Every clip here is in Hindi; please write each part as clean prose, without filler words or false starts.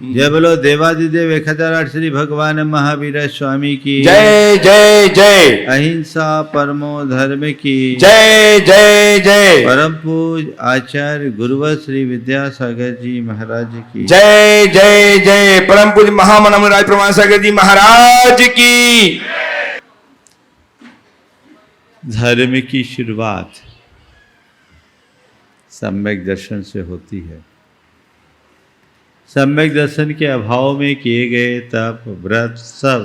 जय बोलो देवादिदेव 1008 श्री भगवान महावीर स्वामी की जय जय जय। अहिंसा परमो धर्म की जय जय जय। परम पूज आचार्य गुरुवर श्री विद्यासागर जी महाराज की जय जय जय। परम पूज महामनम राज प्रमाण सागर जी महाराज की। धर्म की शुरुआत सम्यक दर्शन से होती है। सम्यक दर्शन के अभाव में किए गए तप व्रत सब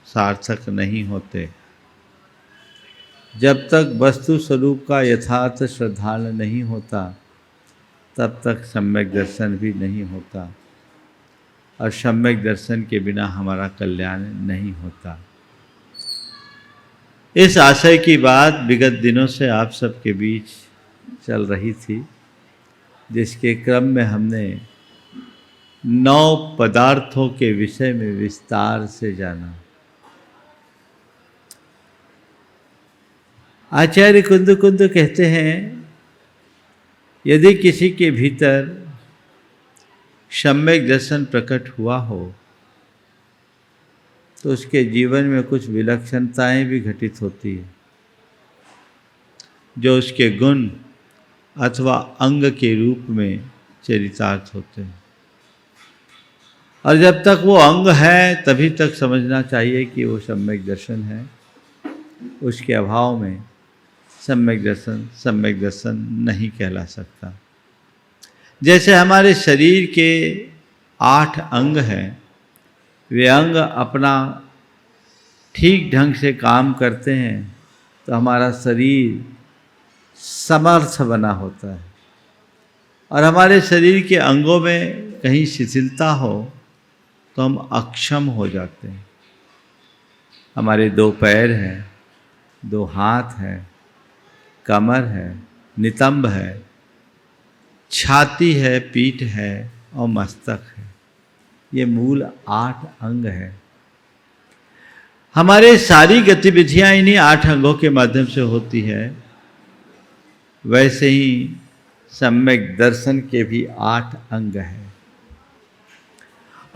सार्थक नहीं होते। जब तक वस्तु स्वरूप का यथार्थ श्रद्धान नहीं होता तब तक सम्यक दर्शन भी नहीं होता और सम्यक दर्शन के बिना हमारा कल्याण नहीं होता। इस आशय की बात विगत दिनों से आप सबके बीच चल रही थी, जिसके क्रम में हमने 9 पदार्थों के विषय में विस्तार से जाना। आचार्य कुंद कहते हैं, यदि किसी के भीतर सम्यक दर्शन प्रकट हुआ हो तो उसके जीवन में कुछ विलक्षणताएं भी घटित होती है, जो उसके गुण अथवा अंग के रूप में चरितार्थ होते हैं। और जब तक वो अंग है तभी तक समझना चाहिए कि वो सम्यक दर्शन है। उसके अभाव में सम्यक दर्शन नहीं कहला सकता। जैसे हमारे शरीर के 8 अंग हैं, वे अंग अपना ठीक ढंग से काम करते हैं तो हमारा शरीर समर्थ बना होता है। और हमारे शरीर के अंगों में कहीं शिथिलता हो तो हम अक्षम हो जाते हैं। हमारे 2 पैर हैं, 2 हाथ हैं, कमर है, नितंब है, छाती है, पीठ है और मस्तक है। ये मूल 8 अंग है। हमारे सारी गतिविधियां इन्हीं 8 अंगों के माध्यम से होती है। वैसे ही सम्यक दर्शन के भी 8 अंग हैं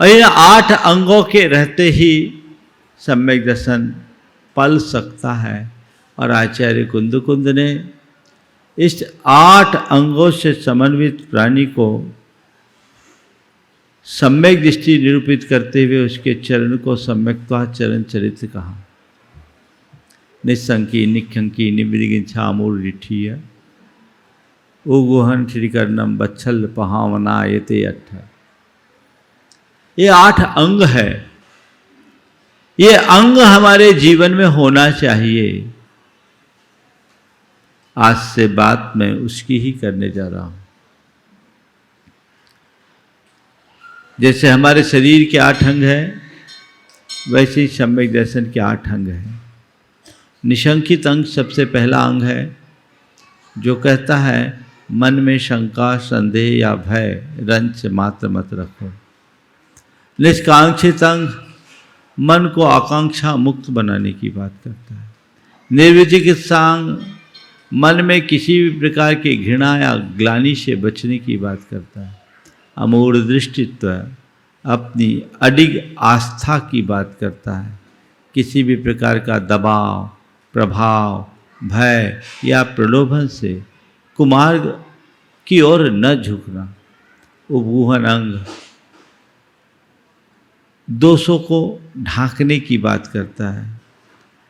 और इन 8 अंगों के रहते ही सम्यक दर्शन पल सकता है। और आचार्य कुंद ने इस 8 अंगों से समन्वित प्राणी को सम्यक दृष्टि निरूपित करते हुए उसके चरण को सम्यक्त्वा चरण चरित्र कहा। निस्संकी निखंकी निमृगिंछामूर्ठीय उगुहन श्रीकर्णम बच्छल पहावनायते 8। ये 8 अंग है। ये अंग हमारे जीवन में होना चाहिए। आज से बात मैं उसकी ही करने जा रहा हूं। जैसे हमारे शरीर के 8 अंग हैं, वैसे ही सम्यक दर्शन के 8 अंग हैं। निशंकित अंग सबसे पहला अंग है, जो कहता है मन में शंका संदेह या भय रंच मात्र मत रखो। निष्कांक्षित अंग मन को आकांक्षा मुक्त बनाने की बात करता है। निर्विचिकित्सा अंग मन में किसी भी प्रकार की घृणा या ग्लानि से बचने की बात करता है। अमूढ़ दृष्टित्व अपनी अडिग आस्था की बात करता है। किसी भी प्रकार का दबाव, प्रभाव, भय या प्रलोभन से कुमार्ग की ओर न झुकना। उपगूहन अंग दोषों को ढांकने की बात करता है।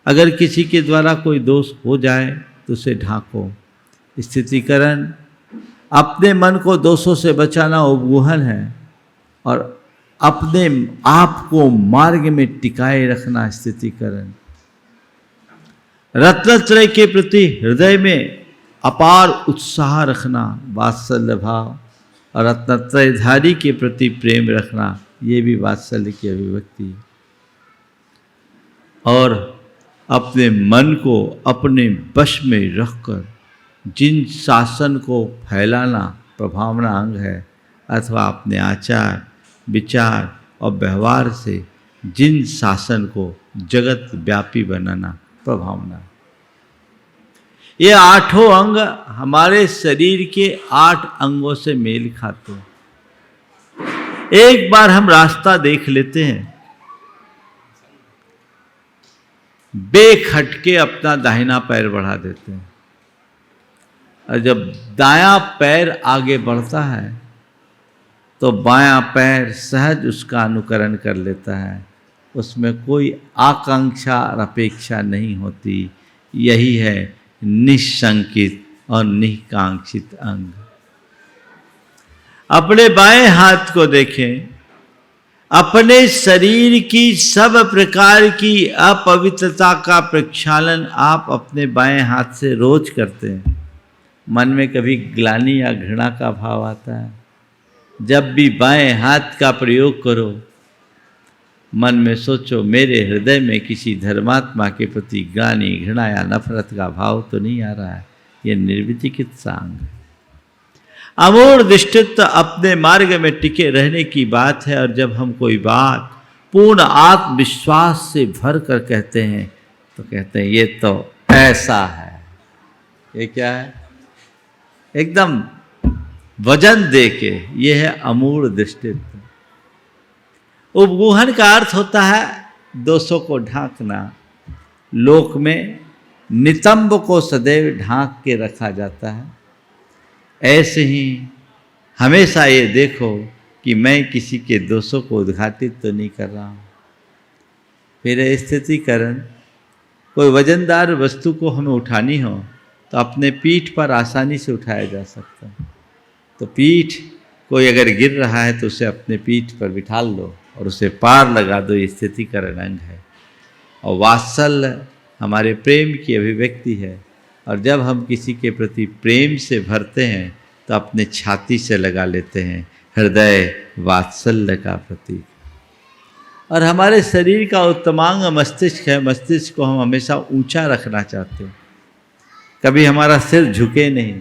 अगर किसी के द्वारा कोई दोष हो जाए तो उसे ढांको। स्थितिकरण अपने मन को दोषों से बचाना उपगूहन है और अपने आप को मार्ग में टिकाए रखना स्थितिकरण। रत्नत्रय के प्रति हृदय में अपार उत्साह रखना वात्सल्य भाव और रत्नत्रयधारी के प्रति प्रेम रखना, ये भी वात्सल्य की अभिव्यक्ति है। और अपने मन को अपने वश में रखकर जिन शासन को फैलाना प्रभावना अंग है, अथवा अपने आचार विचार और व्यवहार से जिन शासन को जगत व्यापी बनाना प्रभावना। ये 8 अंग हमारे शरीर के 8 अंगों से मेल खाते हैं। एक बार हम रास्ता देख लेते हैं, बेखटके अपना दाहिना पैर बढ़ा देते हैं, और जब दायां पैर आगे बढ़ता है तो बायां पैर सहज उसका अनुकरण कर लेता है। उसमें कोई आकांक्षा और अपेक्षा नहीं होती। यही है निशंकित और निकांक्षित अंग। अपने बाएं हाथ को देखें, अपने शरीर की सब प्रकार की अपवित्रता का प्रक्षालन आप अपने बाएं हाथ से रोज करते हैं। मन में कभी ग्लानि या घृणा का भाव आता है, जब भी बाएं हाथ का प्रयोग करो, मन में सोचो मेरे हृदय में किसी धर्मात्मा के प्रति ग्लानि, घृणा या नफरत का भाव तो नहीं आ रहा है। यह निर्विचिकित्सा अंग है। अमूढ़ दृष्टित्व अपने मार्ग में टिके रहने की बात है। और जब हम कोई बात पूर्ण आत्मविश्वास से भर कर कहते हैं तो कहते हैं ये तो ऐसा है। ये क्या है? एकदम वजन दे के। ये है अमूढ़ दृष्टित्व। उपगूहन का अर्थ होता है दोषों को ढांकना। लोक में नितंब को सदैव ढांक के रखा जाता है। ऐसे ही हमेशा ये देखो कि मैं किसी के दोषों को उद्घाटित तो नहीं कर रहा हूँ। फिर स्थितिकरण, कोई वजनदार वस्तु को हमें उठानी हो तो अपने पीठ पर आसानी से उठाया जा सकता है। तो पीठ, कोई अगर गिर रहा है तो उसे अपने पीठ पर बिठा लो और उसे पार लगा दो। ये स्थितिकरण अंग है। और वात्सल्य हमारे प्रेम की अभिव्यक्ति है। और जब हम किसी के प्रति प्रेम से भरते हैं तो अपने छाती से लगा लेते हैं। हृदय वात्सल्य का प्रतीक। और हमारे शरीर का उत्तमांग मस्तिष्क है। मस्तिष्क को हम हमेशा ऊंचा रखना चाहते हैं। कभी हमारा सिर झुके नहीं।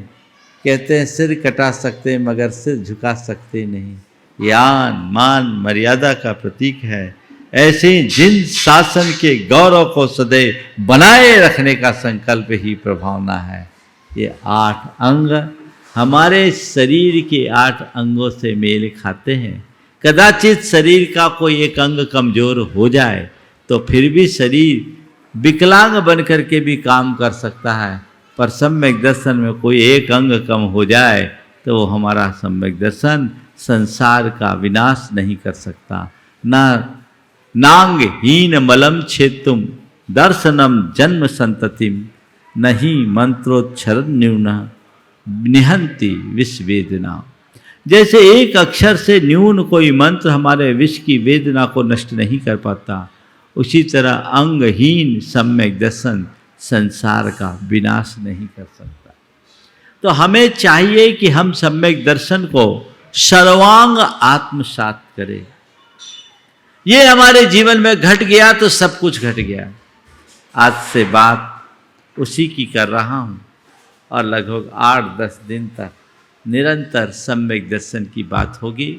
कहते हैं सिर कटा सकते हैं मगर सिर झुका सकते नहीं। यान मान मर्यादा का प्रतीक है। ऐसे जिन शासन के गौरव को सदैव बनाए रखने का संकल्प ही प्रभावना है। ये 8 अंग हमारे शरीर के 8 अंगों से मेल खाते हैं। कदाचित शरीर का कोई एक अंग कमजोर हो जाए तो फिर भी शरीर विकलांग बन करके भी काम कर सकता है। पर सम्यक दर्शन में कोई एक अंग कम हो जाए तो वो हमारा सम्यक दर्शन संसार का विनाश नहीं कर सकता। ना नांग हीन मलम छेतुम दर्शनम जन्म संततिम नहीं मंत्रोच्चरण न्यून निहंति विष वेदना। जैसे एक अक्षर से न्यून कोई मंत्र हमारे विष की वेदना को नष्ट नहीं कर पाता, उसी तरह अंगहीन सम्यक दर्शन संसार का विनाश नहीं कर सकता। तो हमें चाहिए कि हम सम्यक दर्शन को सर्वांग आत्मसात करें। ये हमारे जीवन में घट गया तो सब कुछ घट गया। आज से बात उसी की कर रहा हूँ और लगभग 8-10 दिन तक निरंतर सम्यक दर्शन की बात होगी।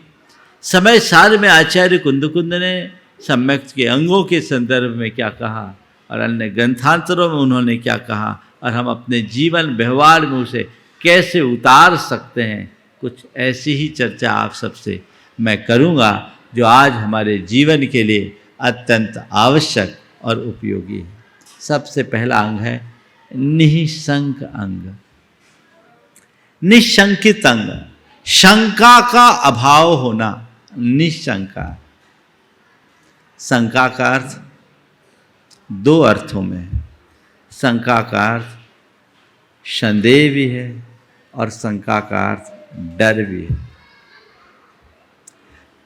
समय सार में आचार्य कुंदकुंद ने सम्यक के अंगों के संदर्भ में क्या कहा और अन्य ग्रंथांतरों में उन्होंने क्या कहा और हम अपने जीवन व्यवहार में उसे कैसे उतार सकते हैं, कुछ ऐसी ही चर्चा आप सबसे मैं करूँगा जो आज हमारे जीवन के लिए अत्यंत आवश्यक और उपयोगी है। सबसे पहला अंग है निःशंक अंग, निशंकित अंग। शंका का अभाव होना, निशंका। शंका का अर्थ 2 अर्थों में है। शंका का अर्थ संदेह भी है और शंका का अर्थ डर भी है।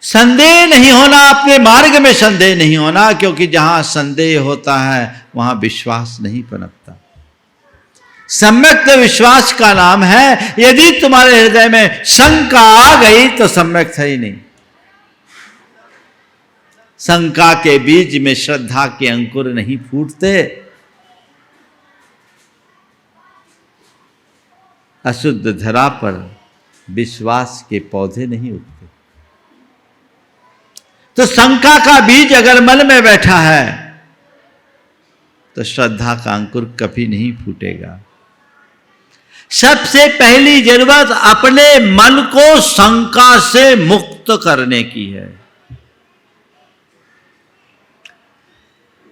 संदेह नहीं होना, अपने मार्ग में संदेह नहीं होना, क्योंकि जहां संदेह होता है वहां विश्वास नहीं पनपता। सम्यक विश्वास का नाम है। यदि तुम्हारे हृदय में शंका आ गई तो सम्यक है ही नहीं। शंका के बीज में श्रद्धा के अंकुर नहीं फूटते। अशुद्ध धरा पर विश्वास के पौधे नहीं उगते। तो शंका का बीज अगर मन में बैठा है तो श्रद्धा का अंकुर कभी नहीं फूटेगा। सबसे पहली जरूरत अपने मन को शंका से मुक्त मुक्त करने की है।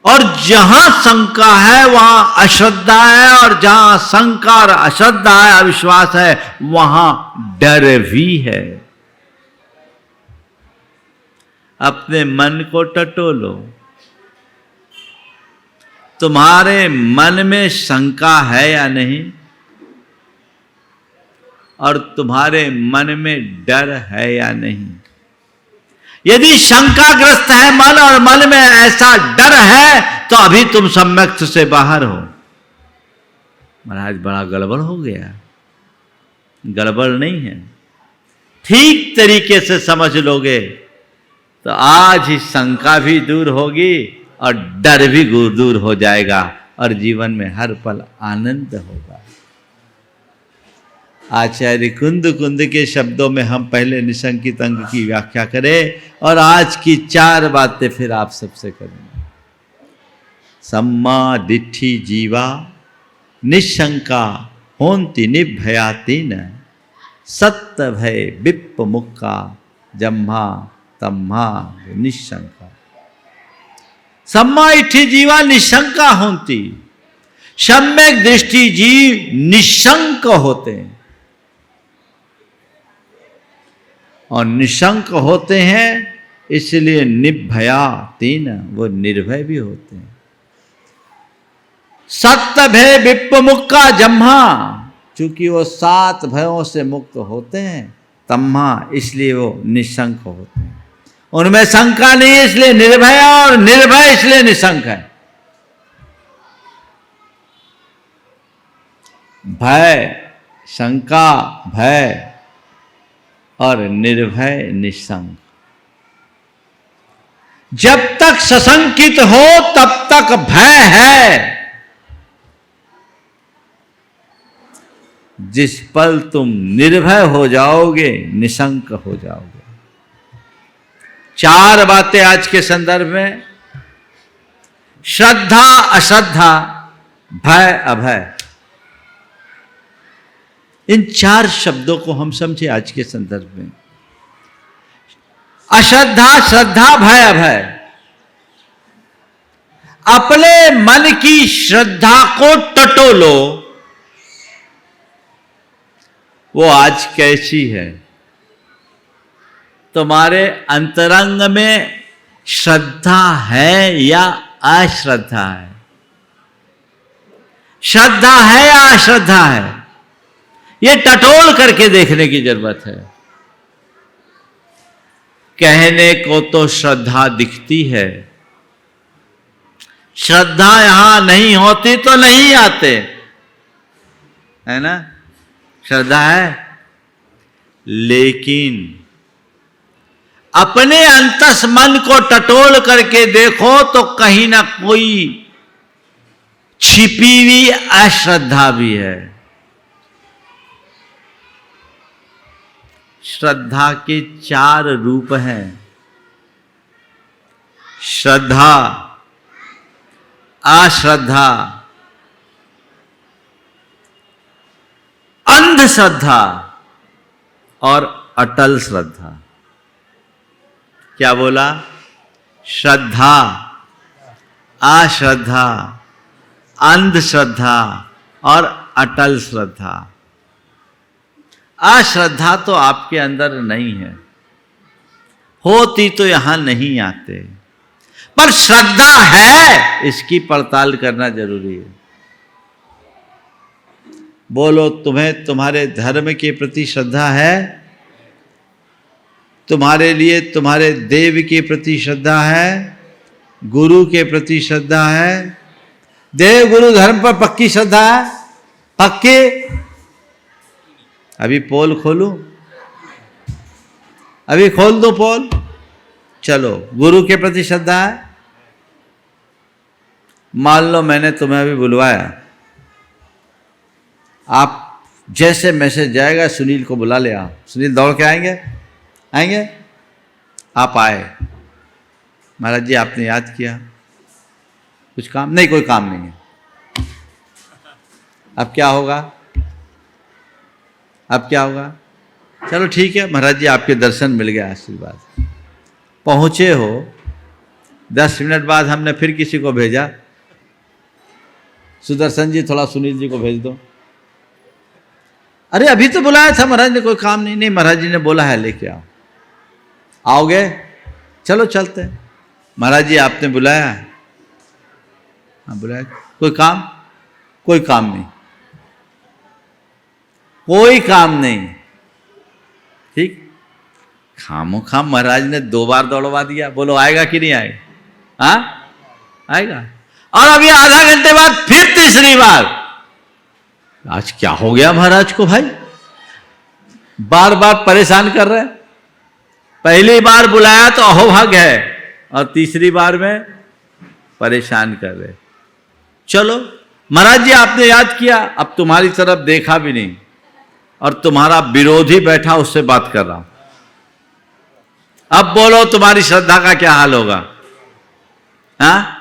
और जहां शंका है वहां अश्रद्धा है, और जहां शंका और अश्रद्धा है, अविश्वास है, वहां डर भी है। अपने मन को टटोलो। तुम्हारे मन में शंका है या नहीं, और तुम्हारे मन में डर है या नहीं। यदि शंकाग्रस्त है मन और मन में ऐसा डर है, तो अभी तुम सम्यक्त से बाहर हो। महाराज बड़ा गड़बड़ हो गया। गड़बड़ नहीं है, ठीक तरीके से समझ लोगे तो आज ही शंका भी दूर होगी और डर भी दूर हो जाएगा, और जीवन में हर पल आनंद होगा। आचार्य कुंद के शब्दों में हम पहले निशंकित अंग की व्याख्या करें, और आज की 4 बातें फिर आप सबसे करेंगे। सम्मा दिट्ठी जीवा निशंका होंति निर्भयातीन, सत्य भय विप्प मुक्का जम्हा तम्हा निशंका। सम्मा इट्ठी जीवा निशंका होंति, सम्यक दृष्टि जीव निशंक होते हैं, और निशंक होते हैं इसलिए निर्भया तीन, वो निर्भय भी होते हैं। सत्य भय विप्प मुक्का जम्हा, चूंकि वो 7 भयों से मुक्त होते हैं, तम्हा इसलिए वो निशंक होते हैं। उनमें शंका नहीं है इसलिए निर्भय, और निर्भय इसलिए निशंक है। भय, शंका, भय और निर्भय निशंक। जब तक सशंकित हो तब तक भय है। जिस पल तुम निर्भय हो जाओगे निशंक हो जाओगे। 4 बातें आज के संदर्भ में, श्रद्धा अश्रद्धा, भय अभय। इन 4 शब्दों को हम समझे आज के संदर्भ में। अश्रद्धा, श्रद्धा, भय अभय। अपने मन की श्रद्धा को टटोलो, वो आज कैसी है। तुम्हारे अंतरंग में श्रद्धा है या अश्रद्धा है। श्रद्धा है या अश्रद्धा है, ये टटोल करके देखने की जरूरत है। कहने को तो श्रद्धा दिखती है, श्रद्धा यहां नहीं होती तो नहीं आते, है ना। श्रद्धा है, लेकिन अपने अंतस मन को टटोल करके देखो तो कहीं ना कोई छिपी हुई अश्रद्धा भी है। श्रद्धा के 4 रूप हैं। श्रद्धा, अश्रद्धा, अंधश्रद्धा और अटल श्रद्धा। क्या बोला? श्रद्धा, अश्रद्धा, अंधश्रद्धा और अटल श्रद्धा। अश्रद्धा तो आपके अंदर नहीं है, होती तो यहां नहीं आते, पर श्रद्धा है, इसकी पड़ताल करना जरूरी है। बोलो, तुम्हें तुम्हारे धर्म के प्रति श्रद्धा है? तुम्हारे लिए तुम्हारे देव के प्रति श्रद्धा है? गुरु के प्रति श्रद्धा है? देव गुरु धर्म पर पक्की श्रद्धा है? पक्की? अभी पोल खोलूं? अभी खोल दो पोल। चलो, गुरु के प्रति श्रद्धा है? मान लो मैंने तुम्हें अभी बुलवाया, आप जैसे मैसेज जाएगा सुनील को बुला ले आओ। सुनील दौड़ के आएंगे? आएंगे? आप आए, महाराज जी आपने याद किया, कुछ काम नहीं? कोई काम नहीं है। अब क्या होगा? अब क्या होगा? चलो ठीक है महाराज जी, आपके दर्शन मिल गया, आशीर्वाद। पहुंचे हो, 10 मिनट बाद हमने फिर किसी को भेजा, सुदर्शन जी थोड़ा सुनील जी को भेज दो। अरे अभी तो बुलाया था महाराज ने, कोई काम नहीं। नहीं महाराज जी ने बोला है लेके आओ। आओगे? चलो चलते हैं। महाराज जी आपने बुलाया? हाँ बुलाया। कोई काम? कोई काम नहीं, कोई काम नहीं। ठीक, खामो खाम महाराज ने 2 बार दौड़वा दिया। बोलो आएगा कि नहीं आएगा? हाँ आएगा। और अभी आधा घंटे बाद फिर तीसरी बार। आज क्या हो गया महाराज को भाई, बार बार परेशान कर रहे हैं। पहली बार बुलाया तो अहोभाग्य है, और तीसरी बार में परेशान कर रहे। चलो महाराज जी आपने याद किया, अब तुम्हारी तरफ देखा भी नहीं, और तुम्हारा विरोधी बैठा उससे बात कर रहा हूं। अब बोलो तुम्हारी श्रद्धा का क्या हाल होगा? हाँ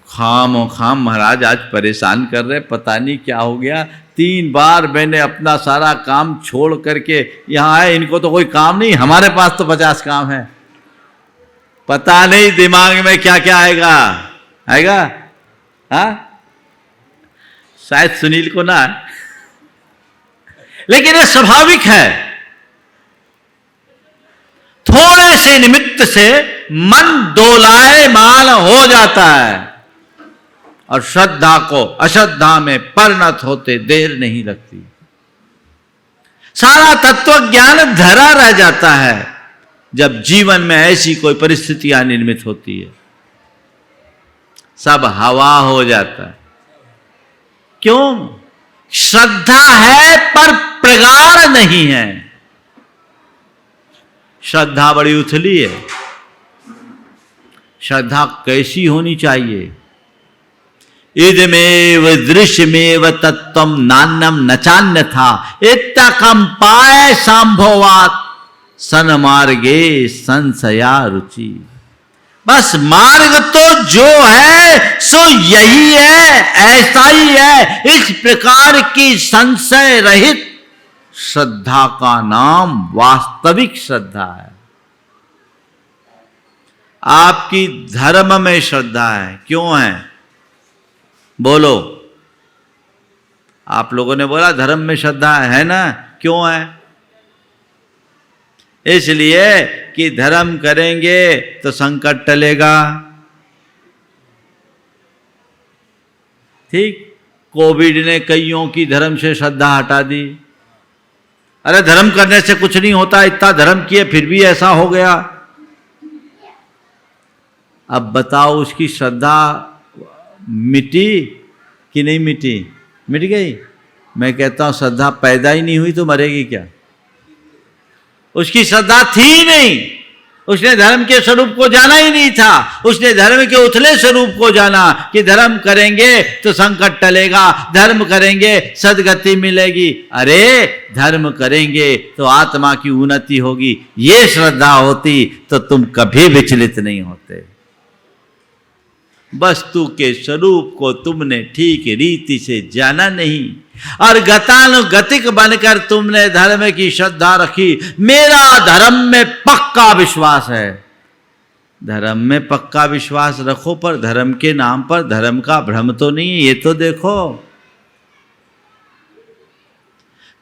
खाम खाम महाराज आज परेशान कर रहे, पता नहीं क्या हो गया। 3 बार मैंने अपना सारा काम छोड़ करके यहाँ आए, इनको तो कोई काम नहीं, हमारे पास तो 50 काम है। पता नहीं दिमाग में क्या क्या आएगा। हाँ शायद सुनील को ना, लेकिन ये स्वाभाविक है। थोड़े से निमित्त से मन डोलायमान हो जाता है, और श्रद्धा को अश्रद्धा में परिणत होते देर नहीं लगती। सारा तत्व ज्ञान धरा रह जाता है जब जीवन में ऐसी कोई परिस्थितियां निर्मित होती है। सब हवा हो जाता है। क्यों? श्रद्धा है पर प्रगाढ़ नहीं है। श्रद्धा बड़ी उथली है। श्रद्धा कैसी होनी चाहिए? इदमेव दृश्यमेव तत्वम नान्यम नचान्य था इत्तकम पाए संभवात सन्मार्गे संशया रुचि। बस मार्ग तो जो है सो यही है, ऐसा ही है। इस प्रकार की संशय रहित श्रद्धा का नाम वास्तविक श्रद्धा है। आपकी धर्म में श्रद्धा है, क्यों है? बोलो। आप लोगों ने बोला धर्म में श्रद्धा है ना, क्यों है? इसलिए कि धर्म करेंगे तो संकट टलेगा। ठीक, कोविड ने कईयों की धर्म से श्रद्धा हटा दी। अरे धर्म करने से कुछ नहीं होता, इतना धर्म किए फिर भी ऐसा हो गया। अब बताओ उसकी श्रद्धा मिटी कि नहीं मिटी? मिट गई। मैं कहता हूं श्रद्धा पैदा ही नहीं हुई तो मरेगी क्या? उसकी श्रद्धा थी ही नहीं, उसने धर्म के स्वरूप को जाना ही नहीं था। उसने धर्म के उथले स्वरूप को जाना कि धर्म करेंगे तो संकट टलेगा, धर्म करेंगे सदगति मिलेगी। अरे धर्म करेंगे तो आत्मा की उन्नति होगी, ये श्रद्धा होती तो तुम कभी विचलित नहीं होते। वस्तु के स्वरूप को तुमने ठीक रीति से जाना नहीं, और गतानुगतिक बनकर तुमने धर्म की श्रद्धा रखी। मेरा धर्म में पक्का विश्वास है। धर्म में पक्का विश्वास रखो, पर धर्म के नाम पर धर्म का भ्रम तो नहीं है, ये तो देखो।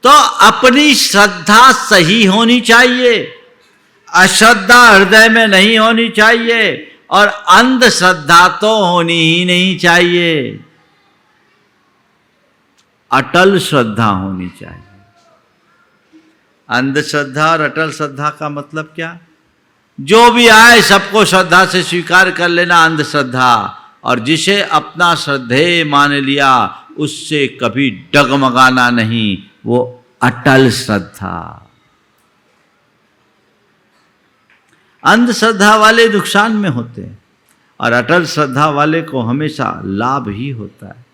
तो अपनी श्रद्धा सही होनी चाहिए, अश्रद्धा हृदय में नहीं होनी चाहिए, और अंधश्रद्धा तो होनी ही नहीं चाहिए। अटल श्रद्धा होनी चाहिए। अंधश्रद्धा और अटल श्रद्धा का मतलब क्या? जो भी आए सबको श्रद्धा से स्वीकार कर लेना अंधश्रद्धा, और जिसे अपना श्रद्धेय मान लिया उससे कभी डगमगाना नहीं, वो अटल श्रद्धा। अंधश्रद्धा वाले नुकसान में होते हैं, और अटल श्रद्धा वाले को हमेशा लाभ ही होता है।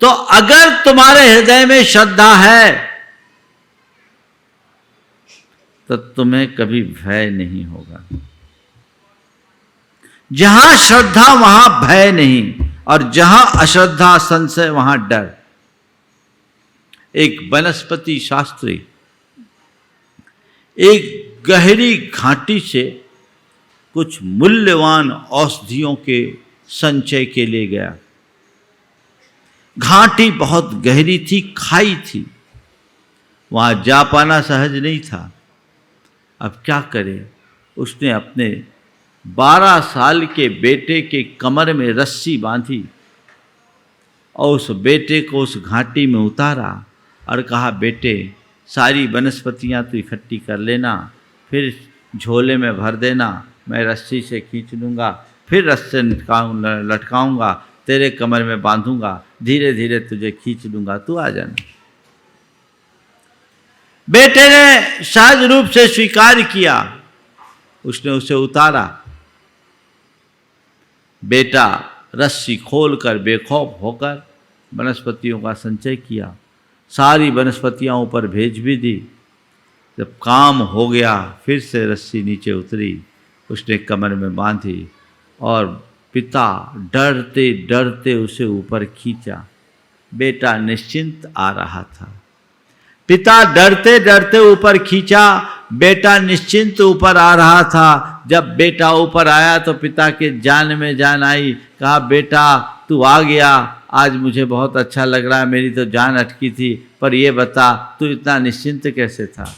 तो अगर तुम्हारे हृदय में श्रद्धा है तो तुम्हें कभी भय नहीं होगा। जहां श्रद्धा वहां भय नहीं, और जहां अश्रद्धा संशय वहां डर। एक वनस्पति शास्त्री एक गहरी घाटी से कुछ मूल्यवान औषधियों के संचय के लिए गया। घाटी बहुत गहरी थी, खाई थी, वहां जा पाना सहज नहीं था। अब क्या करे? उसने अपने 12 साल के बेटे के कमर में रस्सी बांधी और उस बेटे को उस घाटी में उतारा और कहा, बेटे सारी वनस्पतियां तू इकट्ठी कर लेना, फिर झोले में भर देना, मैं रस्सी से खींच लूँगा, फिर रस्से लटकाऊंगा, तेरे कमर में बांधूंगा, धीरे धीरे तुझे खींच लूँगा, तू आ जाना। बेटे ने सहज रूप से स्वीकार किया, उसने उसे उतारा। बेटा रस्सी खोलकर बेखौफ होकर वनस्पतियों का संचय किया, सारी वनस्पतियां ऊपर भेज भी दी। जब काम हो गया, फिर से रस्सी नीचे उतरी, उसने कमर में बांधी और पिता डरते डरते उसे ऊपर खींचा। बेटा निश्चिंत आ रहा था। पिता डरते डरते ऊपर खींचा, बेटा निश्चिंत ऊपर आ रहा था। जब बेटा ऊपर आया तो पिता के जान में जान आई। कहा, बेटा तू आ गया, आज मुझे बहुत अच्छा लग रहा है, मेरी तो जान अटकी थी, पर ये बता तू इतना निश्चिंत कैसे था?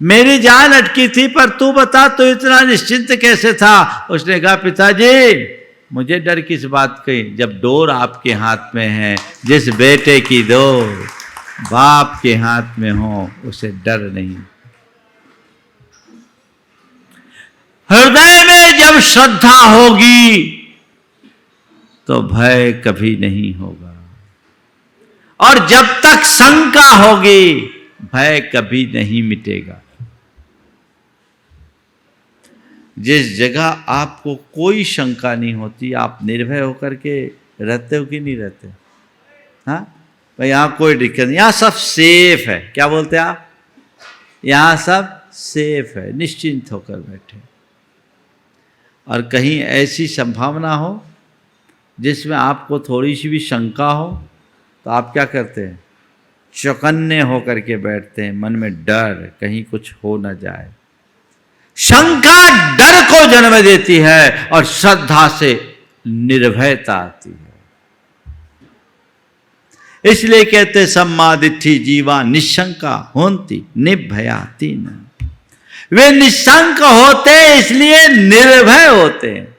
मेरी जान अटकी थी, पर तू बता तू इतना निश्चिंत कैसे था? उसने कहा, पिताजी मुझे डर किस बात की, जब डोर आपके हाथ में है। जिस बेटे की डोर बाप के हाथ में हो उसे डर नहीं। हृदय में जब श्रद्धा होगी तो भय कभी नहीं होगा, और जब तक शंका होगी भय कभी नहीं मिटेगा। जिस जगह आपको कोई शंका नहीं होती, आप निर्भय होकर के रहते हो कि नहीं रहते? हाँ भाई, यहाँ कोई दिक्कत नहीं, यहाँ सब सेफ है। क्या बोलते हैं आप? यहाँ सब सेफ है, निश्चिंत होकर बैठे। और कहीं ऐसी संभावना हो जिसमें आपको थोड़ी सी भी शंका हो तो आप क्या करते हैं? चौकन्ने होकर के बैठते हैं, मन में डर, कहीं कुछ हो न जाए। शंका डर को जन्म देती है और श्रद्धा से निर्भयता आती है। इसलिए कहते सम्मादिठ्ठी जीवा निशंका होती निर्भयाति न। वे निशंक होते इसलिए निर्भय होते हैं।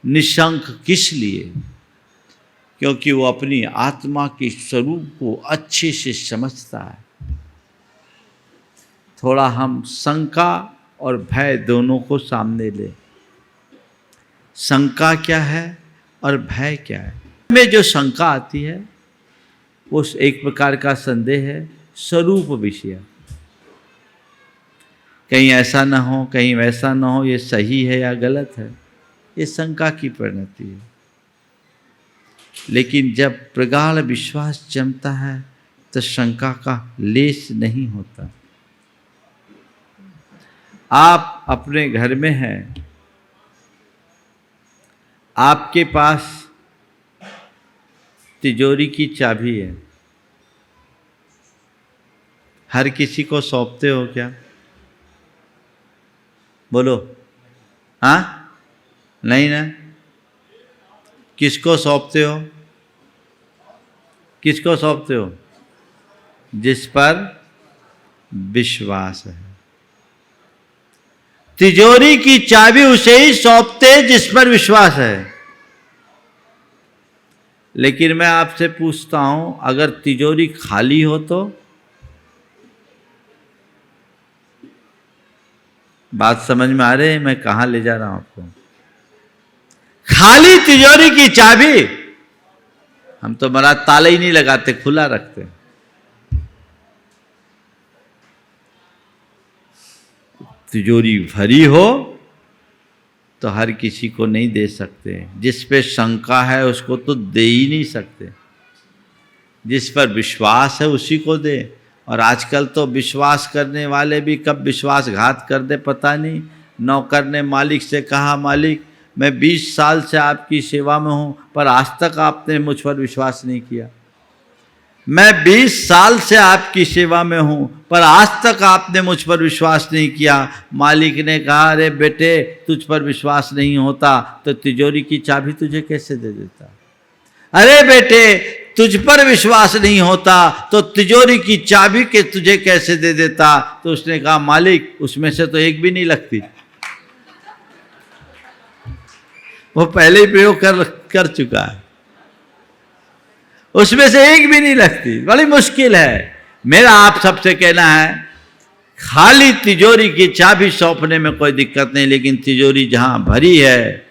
निशंक किस लिए? क्योंकि वो अपनी आत्मा के स्वरूप को अच्छे से समझता है। थोड़ा हम शंका और भय दोनों को सामने ले। शंका क्या है और भय क्या है? में जो शंका आती है वो एक प्रकार का संदेह है, स्वरूप विषय। कहीं ऐसा ना हो, कहीं वैसा ना हो, ये सही है या गलत है, ये शंका की परिणति है। लेकिन जब प्रगाढ़ विश्वास जमता है तो शंका का लेश नहीं होता। आप अपने घर में हैं, आपके पास तिजोरी की चाबी है, हर किसी को सौंपते हो क्या? बोलो, हाँ? नहीं ना? किसको सौंपते हो? किसको सौंपते हो? जिस पर विश्वास है। तिजोरी की चाबी उसे ही सौंपते जिस पर विश्वास है। लेकिन मैं आपसे पूछता हूं, अगर तिजोरी खाली हो तो? बात समझ में आ रही है मैं कहां ले जा रहा हूं आपको? खाली तिजोरी की चाबी हम तो महाराज ताला ही नहीं लगाते, खुला रखते। तिजोरी भरी हो तो हर किसी को नहीं दे सकते। जिस पे शंका है उसको तो दे ही नहीं सकते। जिस पर विश्वास है उसी को दे। और आजकल तो विश्वास करने वाले भी कब विश्वासघात कर दे पता नहीं। नौकर ने मालिक से कहा, मालिक मैं 20 साल से आपकी सेवा में हूँ, पर आज तक आपने मुझ पर विश्वास नहीं किया। मैं 20 साल से आपकी सेवा में हूं, पर आज तक आपने मुझ पर विश्वास नहीं किया। मालिक ने कहा, अरे बेटे, तुझ पर विश्वास नहीं होता तो तिजोरी की चाबी तुझे कैसे दे देता? अरे बेटे, तुझ पर विश्वास नहीं होता तो तिजोरी की चाबी के तुझे कैसे दे देता? तो उसने कहा, मालिक, उसमें से तो एक भी नहीं लगती। वो पहले ही प्रयोग कर चुका है, उसमें से एक भी नहीं लगती। बड़ी मुश्किल है। मेरा आप सबसे कहना है, खाली तिजोरी की चाबी सौंपने में कोई दिक्कत नहीं, लेकिन तिजोरी जहां भरी है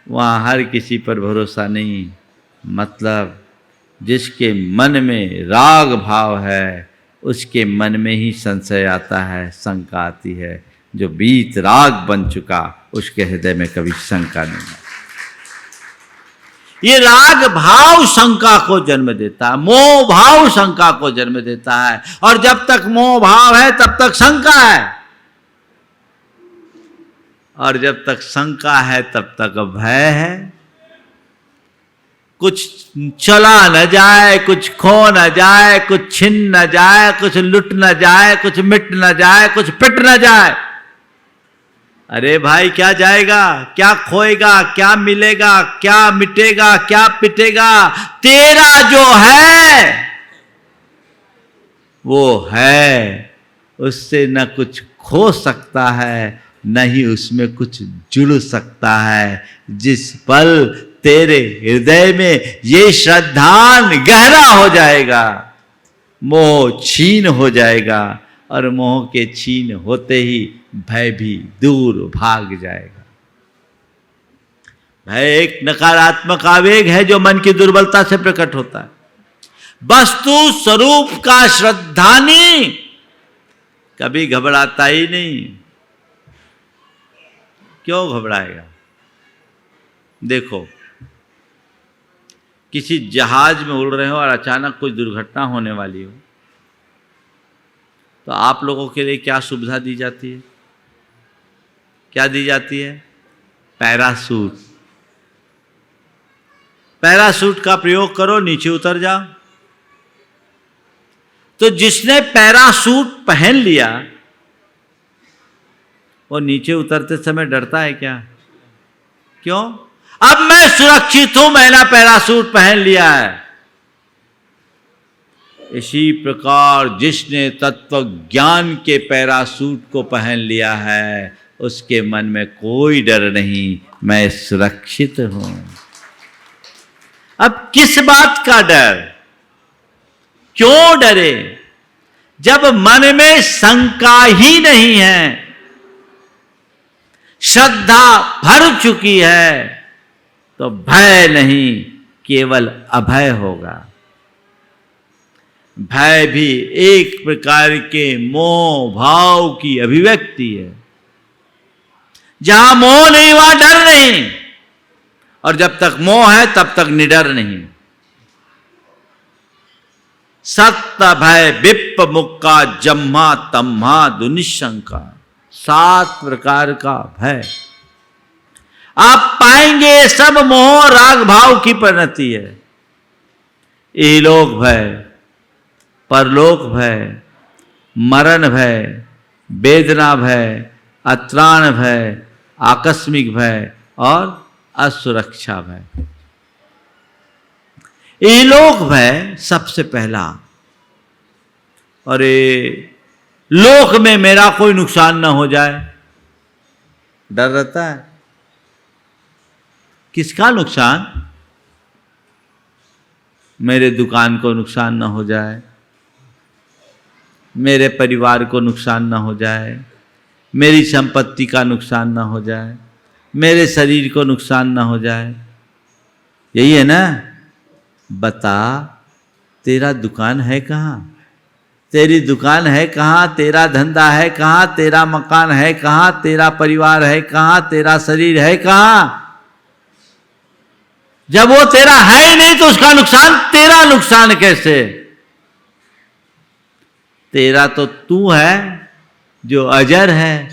वहां हर किसी पर भरोसा नहीं। मतलब जिसके मन में राग भाव है उसके मन में ही संशय आता है, शंका आती है। जो बीत राग बन चुका उसके हृदय में कभी शंका नहीं है। ये राग भाव शंका को जन्म देता है, मोह भाव शंका को जन्म देता है, और जब तक मोह भाव है तब तक शंका है, और जब तक शंका है तब तक भय है। कुछ चला न जाए, कुछ खो न जाए, कुछ छिन न जाए, कुछ लुट न जाए, कुछ मिट न जाए, कुछ पिट न जाए। अरे भाई, क्या जाएगा, क्या खोएगा, क्या मिलेगा, क्या मिटेगा, क्या पिटेगा? तेरा जो है वो है, उससे न कुछ खो सकता है, न ही उसमें कुछ जुड़ सकता है। जिस पल तेरे हृदय में ये श्रद्धान गहरा हो जाएगा, मोह छीन हो जाएगा, और मोह के छीन होते ही भय भी दूर भाग जाएगा। भय एक नकारात्मक आवेग है जो मन की दुर्बलता से प्रकट होता है। वस्तु स्वरूप का श्रद्धानी कभी घबराता ही नहीं। क्यों घबराएगा? देखो, किसी जहाज में उड़ रहे हो और अचानक कोई दुर्घटना होने वाली हो, तो आप लोगों के लिए क्या सुविधा दी जाती है? क्या दी जाती है? पैराशूट। पैराशूट का प्रयोग करो, नीचे उतर जाओ। तो जिसने पैराशूट पहन लिया वो नीचे उतरते समय डरता है क्या? क्यों? अब मैं सुरक्षित हूं, मैंने पैराशूट पहन लिया है। इसी प्रकार जिसने तत्व ज्ञान के पैराशूट को पहन लिया है उसके मन में कोई डर नहीं, मैं सुरक्षित हूं। अब किस बात का डर? क्यों डरे? जब मन में शंका ही नहीं है, श्रद्धा भर चुकी है, तो भय नहीं, केवल अभय होगा। भय भी एक प्रकार के मोह भाव की अभिव्यक्ति है। जहां मोह नहीं वहां डर नहीं, और जब तक मोह है तब तक निडर नहीं। सत्य भय विप्प मुक्का जम्हा तम्हा दुनिशंका, 7 प्रकार का भय आप पाएंगे। सब मोह राग भाव की परिणति है। इहलोक भय, परलोक भय, मरण भय, वेदना भय, अत्राण भय, आकस्मिक भय और असुरक्षा भय। इहलोक भय सबसे पहला। अरे, लोक में मेरा कोई नुकसान ना हो जाए, डर रहता है। किसका नुकसान? मेरे दुकान को नुकसान ना हो जाए, मेरे परिवार को नुकसान ना हो जाए, मेरी संपत्ति का नुकसान ना हो जाए, मेरे शरीर को नुकसान ना हो जाए। यही है ना? बता, तेरा दुकान है कहाँ? तेरी दुकान है कहाँ? तेरा धंधा है कहाँ? तेरा मकान है कहाँ? तेरा परिवार है कहाँ? तेरा शरीर है कहाँ? जब वो तेरा है ही नहीं तो उसका नुकसान तेरा नुकसान कैसे? तेरा तो तू है जो अजर है,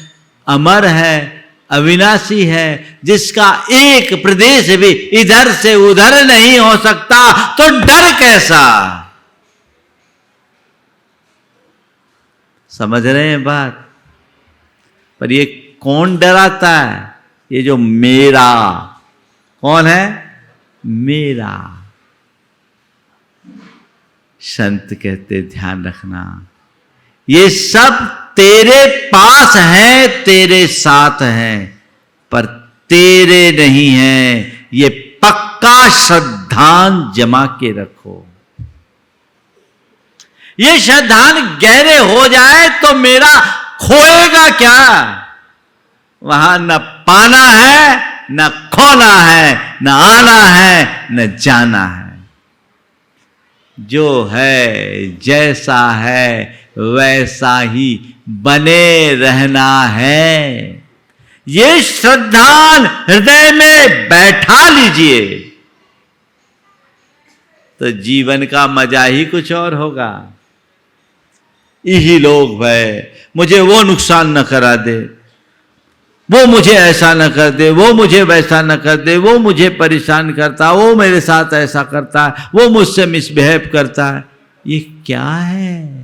अमर है, अविनाशी है, जिसका एक प्रदेश भी इधर से उधर नहीं हो सकता, तो डर कैसा? समझ रहे हैं बात? पर ये कौन डराता है? ये जो मेरा, कौन है? मेरा। संत कहते ध्यान रखना, ये सब तेरे पास हैं, तेरे साथ हैं, पर तेरे नहीं हैं। ये पक्का श्रद्धान जमा के रखो। ये श्रद्धान गहरे हो जाए तो मेरा खोएगा क्या? वहां न पाना है, न खोना है, न आना है, न जाना है। जो है, जैसा है, वैसा ही बने रहना है। ये श्रद्धान हृदय में बैठा लीजिए तो जीवन का मजा ही कुछ और होगा। यही लोग भय, मुझे वो नुकसान न करा दे, वो मुझे ऐसा न कर दे, वो मुझे वैसा न कर दे, वो मुझे परेशान करता, वो मेरे साथ ऐसा करता है, वो मुझसे मिसबिहेव करता है। ये क्या है?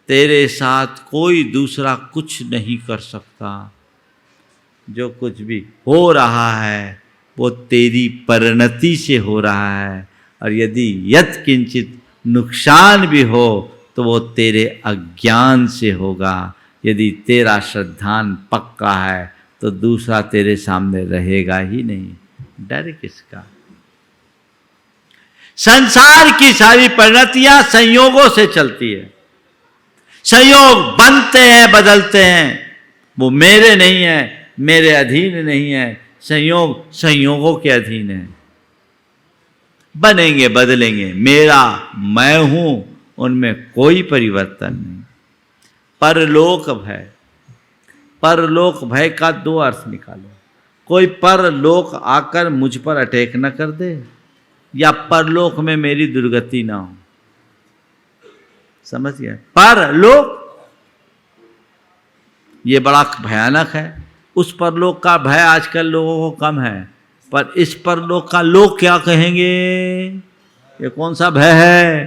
तेरे साथ कोई दूसरा कुछ नहीं कर सकता। जो कुछ भी हो रहा है वो तेरी परिणति से हो रहा है, और यदि यत् किंचित नुकसान भी हो तो वो तेरे अज्ञान से होगा। यदि तेरा श्रद्धान पक्का है तो दूसरा तेरे सामने रहेगा ही नहीं। डर किसका? संसार की सारी परिणतियां संयोगों से चलती है। संयोग बनते हैं, बदलते हैं, वो मेरे नहीं है, मेरे अधीन नहीं है। संयोग संयोगों के अधीन है। बनेंगे, बदलेंगे, मेरा, मैं हूं, उनमें कोई परिवर्तन नहीं। परलोक भय, परलोक भय का दो अर्थ निकालो। कोई परलोक आकर मुझ पर अटैक न कर दे, या परलोक में मेरी दुर्गति ना हो। समझिए, परलोक ये बड़ा भयानक है। उस परलोक का भय आजकल लोगों को कम है, पर इस परलोक का लोग क्या कहेंगे? ये कौन सा भय है?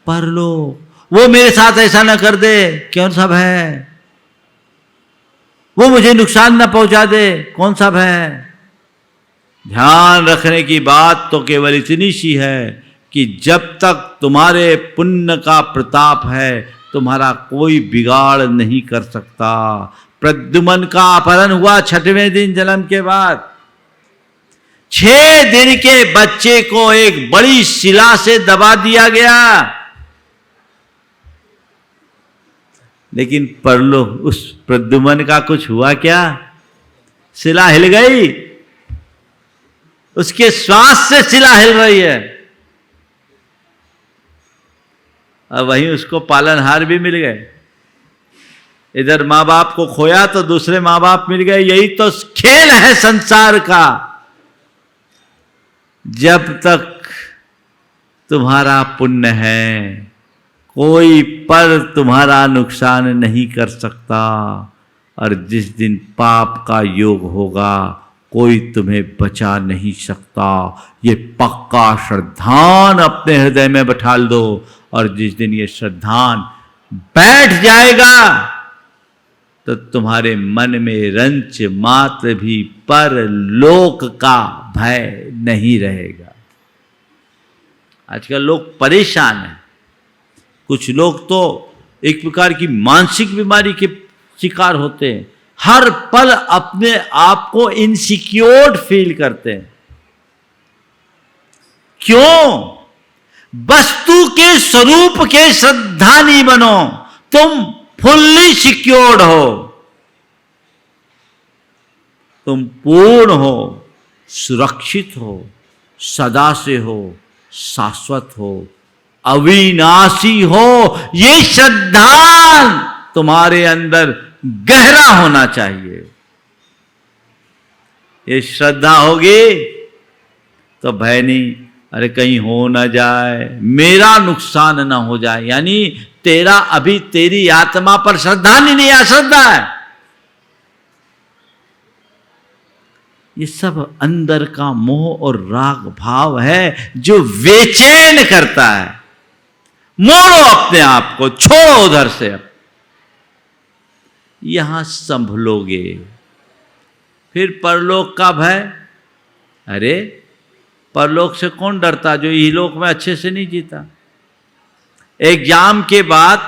परलोक। वो मेरे साथ ऐसा ना कर दे, कौन सा भय है? वो मुझे नुकसान ना पहुंचा दे, कौन सा भय है? ध्यान रखने की बात तो केवल इतनी सी है कि जब तक तुम्हारे पुण्य का प्रताप है, तुम्हारा कोई बिगाड़ नहीं कर सकता। प्रद्युमन का अपहरण हुआ 6वें दिन जन्म के बाद। 6 दिन के बच्चे को एक बड़ी शिला से दबा दिया गया, लेकिन परलोक उस प्रद्युमन का कुछ हुआ क्या? शिला हिल गई, उसके श्वास से शिला हिल रही है। और वहीं उसको पालनहार भी मिल गए। इधर माँ बाप को खोया तो दूसरे माँ बाप मिल गए। यही तो खेल है संसार का। जब तक तुम्हारा पुण्य है, कोई पर तुम्हारा नुकसान नहीं कर सकता, और जिस दिन पाप का योग होगा कोई तुम्हें बचा नहीं सकता। ये पक्का श्रद्धान अपने हृदय में बैठा दो, और जिस दिन ये श्रद्धान बैठ जाएगा तो तुम्हारे मन में रंच मात्र भी परलोक का भय नहीं रहेगा। आजकल लोग परेशान हैं। कुछ लोग तो एक प्रकार की मानसिक बीमारी के शिकार होते हैं। हर पल अपने आप को इनसिक्योर फील करते हैं। क्यों? वस्तु के स्वरूप के श्रद्धानी बनो, तुम फुल्ली सिक्योर्ड हो, तुम पूर्ण हो, सुरक्षित हो, सदा से हो, शाश्वत हो, अविनाशी हो। ये श्रद्धान तुम्हारे अंदर गहरा होना चाहिए। ये श्रद्धा होगी तो भय नहीं। अरे कहीं हो ना जाए, मेरा नुकसान ना हो जाए, यानी तेरा अभी तेरी आत्मा पर श्रद्धा नहीं, अश्रद्धा है। ये सब अंदर का मोह और राग भाव है जो बेचैन करता है। मोड़ो अपने आप को, छोड़ो उधर से, अब यहां संभलोगे। फिर परलोक का भय, अरे परलोक से कौन डरता जो इहलोक में अच्छे से नहीं जीता। एग्जाम के बाद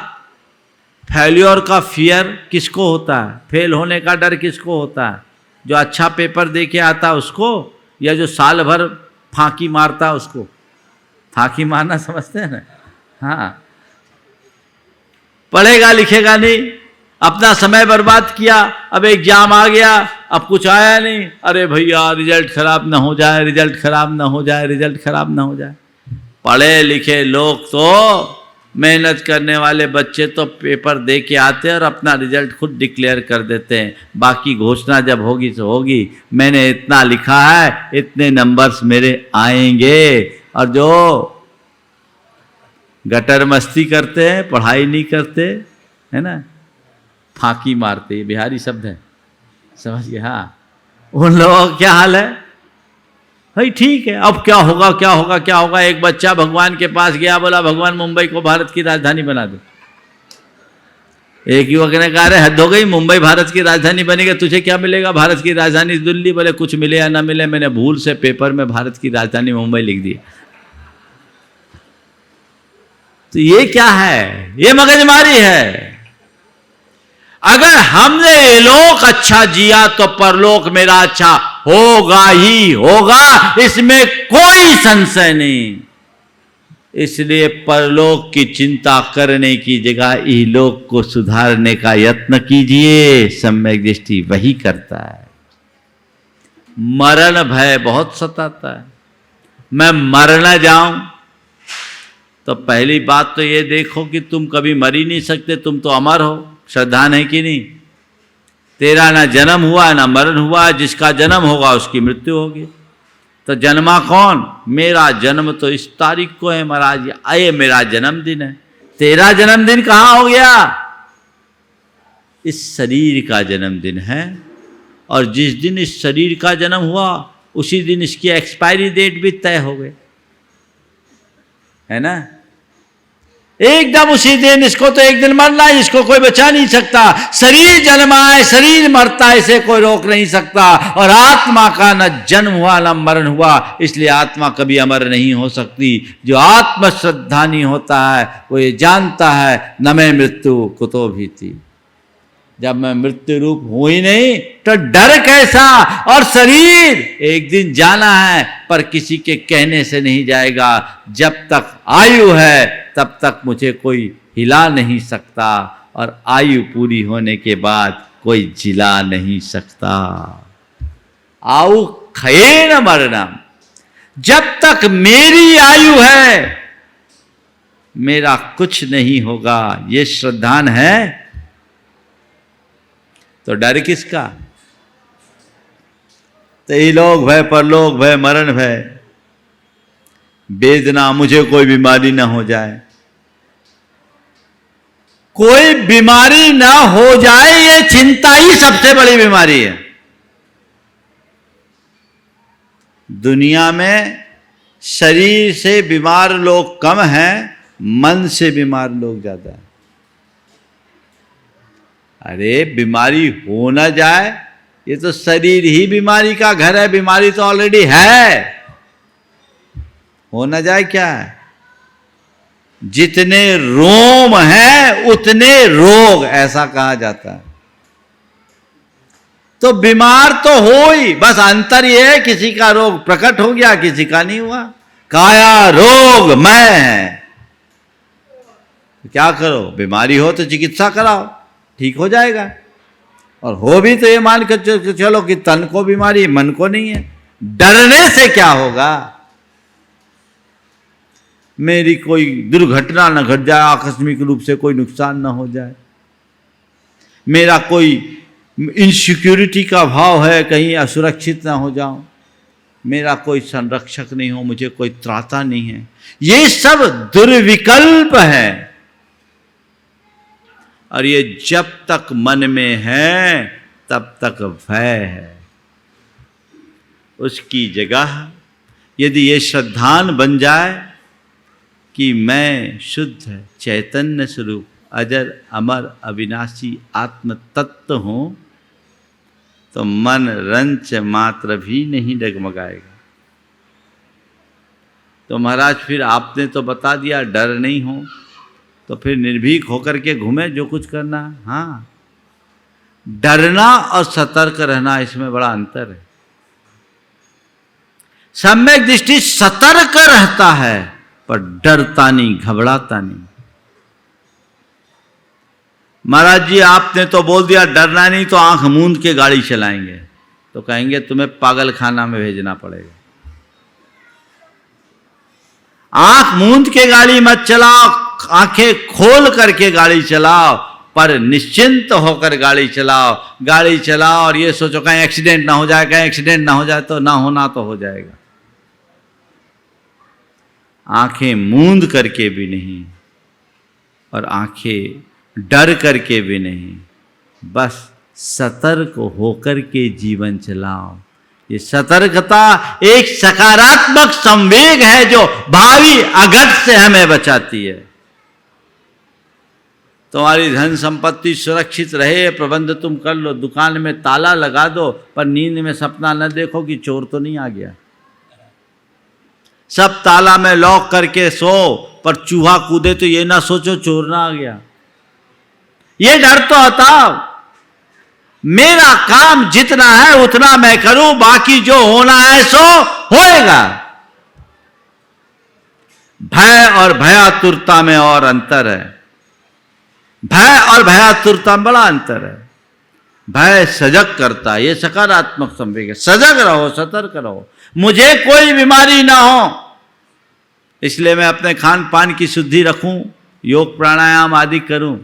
फेल्योर का फियर किसको होता है? फेल होने का डर किसको होता है? जो अच्छा पेपर दे के आता उसको, या जो साल भर फांकी मारता उसको? फांकी मारना समझते हैं ना? हाँ, पढ़ेगा लिखेगा नहीं, अपना समय बर्बाद किया, अब एग्जाम आ गया, अब कुछ आया नहीं, अरे भैया रिजल्ट खराब ना हो जाए, रिजल्ट खराब ना हो जाए, रिजल्ट खराब ना हो जाए। पढ़े लिखे लोग तो, मेहनत करने वाले बच्चे तो पेपर दे के आते हैं और अपना रिजल्ट खुद डिक्लेयर कर देते हैं। बाकी घोषणा जब होगी तो होगी, मैंने इतना लिखा है, इतने नंबर्स मेरे आएंगे। और जो गटर मस्ती करते हैं, पढ़ाई नहीं करते, है ना, फांकी मारते, ये बिहारी शब्द है, समझ गए? हाँ, उन लोगों का क्या हाल है भाई? ठीक है, अब क्या होगा क्या होगा क्या होगा। एक बच्चा भगवान के पास गया, बोला भगवान मुंबई को भारत की राजधानी बना दो। एक युवक ने कहा अरे हद हो गई, मुंबई भारत की राजधानी बनेगा, तुझे क्या मिलेगा? भारत की राजधानी दिल्ली। बोले कुछ मिले या ना मिले, मैंने भूल से पेपर में भारत की राजधानी मुंबई लिख दी। तो ये क्या है? ये मगजमारी है। अगर हमने इहलोक अच्छा जिया तो परलोक मेरा अच्छा होगा ही होगा, इसमें कोई संशय नहीं। इसलिए परलोक की चिंता करने की जगह इहलोक को सुधारने का यत्न कीजिए। सम्यक दृष्टि वही करता है। मरण भय बहुत सताता है। मैं मर न जाऊं, तो पहली बात तो ये देखो कि तुम कभी मर ही नहीं सकते, तुम तो अमर हो। श्रद्धा है कि नहीं? तेरा ना जन्म हुआ ना मरण हुआ, जिसका जन्म होगा उसकी मृत्यु होगी। तो जन्मा कौन? मेरा जन्म तो इस तारीख को है महाराज, आए मेरा जन्मदिन है। तेरा जन्मदिन कहाँ हो गया? इस शरीर का जन्मदिन है, और जिस दिन इस शरीर का जन्म हुआ उसी दिन इसकी एक्सपायरी डेट भी तय हो गई, है ना? एकदम उसी दिन। इसको तो एक दिन मरना है, इसको कोई बचा नहीं सकता। शरीर जन्मा है, शरीर मरता है, इसे कोई रोक नहीं सकता। और आत्मा का न जन्म हुआ न मरण हुआ, इसलिए आत्मा कभी अमर नहीं हो सकती। जो आत्म श्रद्धानी होता है वो ये जानता है न मैं मृत्यु कुतो भीति। जब मैं मृत्यु रूप हूं ही नहीं तो डर कैसा? और शरीर एक दिन जाना है, पर किसी के कहने से नहीं जाएगा। जब तक आयु है तब तक मुझे कोई हिला नहीं सकता, और आयु पूरी होने के बाद कोई जिला नहीं सकता। आयु खये न मरना। जब तक मेरी आयु है मेरा कुछ नहीं होगा। ये श्रद्धान है तो डर किसका? तो इहलोक भय, परलोक भय, मरण भय, वेदना, मुझे कोई बीमारी ना हो जाए। कोई बीमारी ना हो जाए ये चिंता ही सबसे बड़ी बीमारी है। दुनिया में शरीर से बीमार लोग कम हैं, मन से बीमार लोग ज्यादा हैं। अरे बीमारी हो ना जाए, ये तो शरीर ही बीमारी का घर है। बीमारी तो ऑलरेडी है, हो ना जाए क्या है? जितने रोम हैं उतने रोग, ऐसा कहा जाता है। तो बीमार तो हो ही, बस अंतर यह है किसी का रोग प्रकट हो गया, किसी का नहीं हुआ। काया रोग मैं है। क्या करो? बीमारी हो तो चिकित्सा कराओ, ठीक हो जाएगा। और हो भी तो ये मान कर चलो कि तन को बीमारी, मन को नहीं है। डरने से क्या होगा? मेरी कोई दुर्घटना न घट जाए, आकस्मिक रूप से कोई नुकसान न हो जाए, मेरा कोई इनसिक्योरिटी का भाव है, कहीं असुरक्षित ना हो जाऊं, मेरा कोई संरक्षक नहीं हो, मुझे कोई त्राता नहीं है। ये सब दुर्विकल्प है। और ये जब तक मन में है तब तक भय है। उसकी जगह यदि ये श्रद्धान बन जाए कि मैं शुद्ध चैतन्य स्वरूप अजर अमर अविनाशी आत्म तत्व हूँ, तो मन रंच मात्र भी नहीं डगमगाएगा। तो महाराज फिर आपने तो बता दिया डर नहीं हो, तो फिर निर्भीक होकर के घूमे जो कुछ करना। हाँ, डरना और सतर्क रहना इसमें बड़ा अंतर है। सम्यक दृष्टि सतर्क रहता है पर डरता नहीं, घबराता नहीं। महाराज जी आपने तो बोल दिया डरना नहीं, तो आंख मूंद के गाड़ी चलाएंगे, तो कहेंगे तुम्हें पागल खाना में भेजना पड़ेगा। आंख मूंद के गाड़ी मत चलाओ, आंखें खोल करके गाड़ी चलाओ, पर निश्चिंत होकर गाड़ी चलाओ। गाड़ी चलाओ और ये सोचो कहीं एक्सीडेंट ना हो जाए, कहीं एक्सीडेंट ना हो जाए, तो ना होना तो हो जाएगा। आंखें मूंद करके भी नहीं और आंखें डर करके भी नहीं, बस सतर्क होकर के जीवन चलाओ। ये सतर्कता एक सकारात्मक संवेग है जो भावी अघट से हमें बचाती है। तुम्हारी धन संपत्ति सुरक्षित रहे, प्रबंध तुम कर लो, दुकान में ताला लगा दो, पर नींद में सपना न देखो कि चोर तो नहीं आ गया। सब ताला में लॉक करके सो, पर चूहा कूदे तो ये ना सोचो चोर ना आ गया। ये डर तो हटाओ। मेरा काम जितना है उतना मैं करूं, बाकी जो होना है सो होएगा। भय और भयातुरता में और अंतर है। भय और भयातुरता में बड़ा अंतर है। भय सजग करता है, ये सकारात्मक संवेग है। सजग रहो, सतर्क रहो, मुझे कोई बीमारी ना हो, इसलिए मैं अपने खान पान की शुद्धि रखूं, योग प्राणायाम आदि करूं।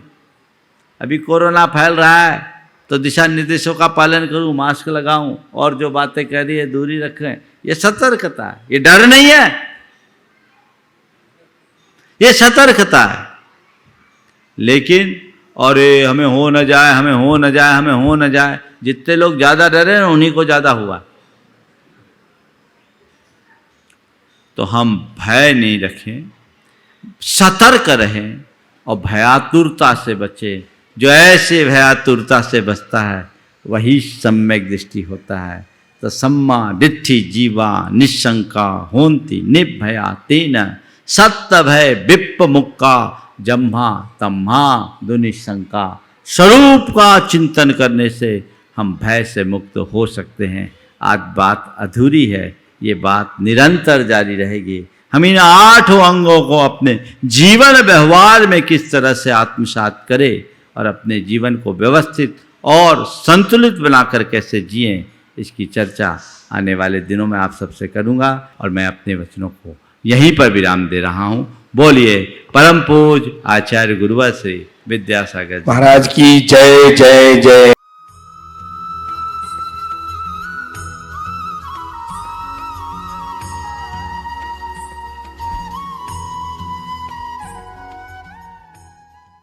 अभी कोरोना फैल रहा है तो दिशा निर्देशों का पालन करूं, मास्क लगाऊं, और जो बातें कह रही है दूरी रखें। ये सतर्कता है, ये डर नहीं है, ये सतर्कता है। लेकिन और हमें हो न जाए, हमें हो न जाए, हमें हो न जाए, जितने लोग ज्यादा डरे उन्हीं को ज्यादा हुआ। तो हम भय नहीं रखें, सतर्क रहें और भयातुरता से बचें। जो ऐसे भयातुरता से बचता है वही सम्यक दृष्टि होता है। तो सम्मा दिट्ठि जीवा निशंका होन्ति निर्भया तेन सत्य भय विप्प मुक्का जम्हा तम्हा दुनिशंका। स्वरूप का चिंतन करने से हम भय से मुक्त हो सकते हैं। आज बात अधूरी है, ये बात निरंतर जारी रहेगी। हम इन 8 अंगों को अपने जीवन व्यवहार में किस तरह से आत्मसात करें और अपने जीवन को व्यवस्थित और संतुलित बनाकर कैसे जिएं, इसकी चर्चा आने वाले दिनों में आप सबसे करूंगा। और मैं अपने वचनों को यहीं पर विराम दे रहा हूं। बोलिए परम पूज्य आचार्य गुरुवर श्री विद्यासागर महाराज की जय जय जय।